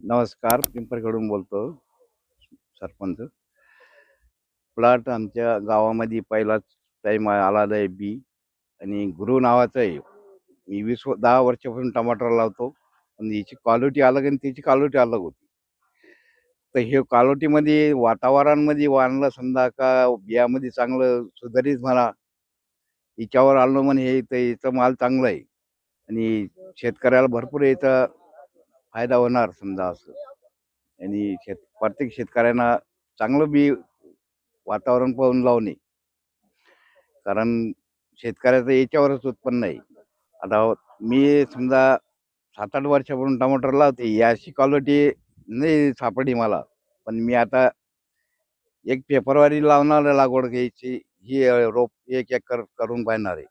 नमस्कार, पिंपरकडून बोलतो सरपंच. प्लॉट आमच्या गावामध्ये पहिलाच टाईम आलेला आहे बी आणि गुरु नावाचं आहे. मी 10 वर्षापासून टमाटर लावतो. पण याची क्वालिटी अलग आणि त्याची क्वालिटी अलग होती. तर हे क्वालिटीमध्ये वातावरणामध्ये वाढलं समजा का बियामध्ये चांगलं सुधारित म्हणा, याच्यावर आलं म्हणे हे तर याचा माल चांगला आहे आणि शेतकऱ्याला भरपूर याचा फायदा होणार समजा असं. आणि प्रत्येक शेतकऱ्यांना चांगलं बी वातावरण पाहून लावणे, कारण शेतकऱ्याचं याच्यावरच उत्पन्न आहे. आता मी समजा 7-8 वर्षापासून टमाटर लावते, ही अशी क्वालिटी नाही सापडली मला. पण मी आता 1 फेब्रुवारी लावणार लागवड घ्यायची, ही रोप 1 एकर करून पाहणार आहे.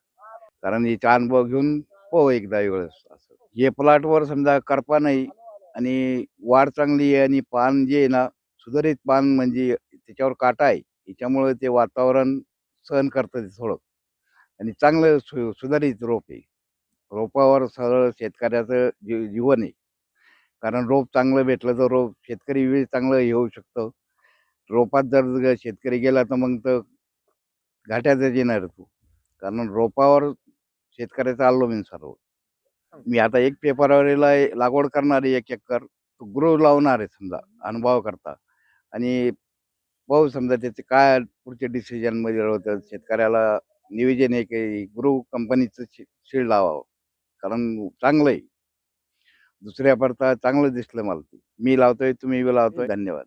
कारण हिचा अनुभव घेऊन पाहू एकदा वेळेस असं. हे प्लॉटवर समजा करपा नाही आणि वाढ चांगली आहे आणि पान जे आहे ना, सुधारित पान म्हणजे त्याच्यावर काटा आहे. त्याच्यामुळे ते वातावरण सहन करतं ते थोडं आणि चांगलं सुधारित रोप आहे. रोपावर सरळ शेतकऱ्याचं जीवन आहे. कारण रोप चांगलं भेटलं तर रोप शेतकरी बी चांगलं हे होऊ शकतं. रोपात जर शेतकरी गेला तर मग तर घाट्यातच येणार तो. कारण रोपावर शेतकऱ्याचं अवलंबून सर्व. मी आता 1 फेब्रुवारीला लागवड करणार आहे 1 एकर. तो गृह लावणार आहे समजा अनुभवाकरता आणि पाहू समजा त्याचे काय पुढचे डिसिजनमध्ये होतं. शेतकऱ्याला नियोजन आहे की गृह कंपनीचं सीड लावावं. कारण चांगलं आहे. दुसऱ्या पडता चांगलं दिसलं मला ते. मी लावतोय, तुम्ही बी लावतोय. धन्यवाद.